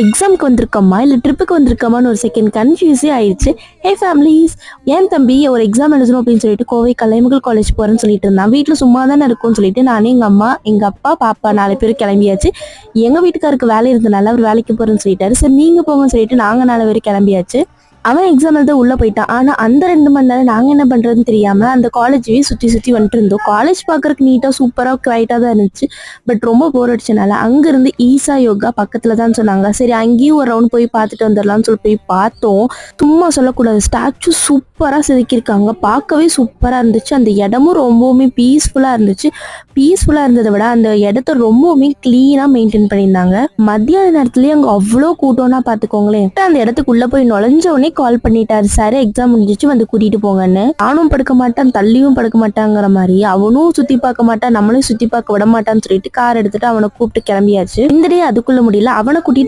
எக்ஸாமுக்கு வந்திருக்கோமா இல்லை ட்ரிப்புக்கு வந்திருக்கோமான்னு ஒரு செகண்ட் கன்ஃபியூஸே ஆயிடுச்சு. ஹே ஃபேமிலிஸ், ஏன் தம்பி ஒரு எக்ஸாம் எழுதணும் அப்படின்னு சொல்லிட்டு கோவை கலைமகள் காலேஜ் போகிறேன்னு சொல்லிட்டு இருந்தான். வீட்டில் சும்மா தானே இருக்கும்னு சொல்லிட்டு நானே எங்கள் அம்மா, எங்கள் அப்பா, பாப்பா 4 பேர் கிளம்பியாச்சு. எங்கள் வீட்டுக்காருக்கு வேலை இருந்தனால அவர் வேலைக்கு போகிறேன்னு சொல்லிட்டாரு. சரி நீங்கள் போங்கன்னு சொல்லிட்டு நாங்கள் 4 பேர் கிளம்பியாச்சு. அவன் எக்ஸாம் எழுத உள்ள போயிட்டான். ஆனா அந்த 2 மணி நேரம் நாங்க என்ன பண்றதுன்னு தெரியாம அந்த காலேஜவே சுத்தி சுத்தி வந்துட்டு இருந்தோம். காலேஜ் பாக்குறதுக்கு நீட்டா சூப்பரா குவைட்டா தான் இருந்துச்சு. பட் ரொம்ப போர் அடிச்சனால அங்க இருந்து ஈசா யோகா பக்கத்துல தான் சொன்னாங்க. சரி அங்கேயும் ஒரு ரவுண்ட் போய் பார்த்துட்டு வந்துடலாம்னு சொல்லி போய் பார்த்தோம். சும்மா சொல்லக்கூடாது, ஸ்டாச்சு சூப்பரா செதுக்கியிருக்காங்க. பார்க்கவே சூப்பரா இருந்துச்சு. அந்த இடமும் ரொம்பவுமே பீஸ்ஃபுல்லா இருந்துச்சு. பீஸ்ஃபுல்லா இருந்ததை விட அந்த இடத்த ரொம்பவுமே கிளீனா மெயின்டைன் பண்ணியிருந்தாங்க. மத்தியான நேரத்துலயே அங்க அவ்வளோ கூட்டம்னா பாத்துக்கோங்களேன். அந்த இடத்துக்குள்ள போய் நுழைஞ்ச உடனே கால் பண்ணிட்டாரு, சார் எக்ஸாம் முடிஞ்சிச்சு வந்து கூட்டிட்டு போங்கன்னு. நானும் படுக்க மாட்டான், தள்ளியும் படுக்க மாட்டாங்கிற மாதிரி அவனும் சுத்தி பார்க்க மாட்டான், நம்மளையும் சுத்தி பார்க்க விட மாட்டான்னு சொல்லிட்டு கார் எடுத்துட்டு அவனை கூப்பிட்டு கிளம்பியாச்சு. இந்த டே அதுக்குள்ள முடியல, அவனை கூட்டிட்டு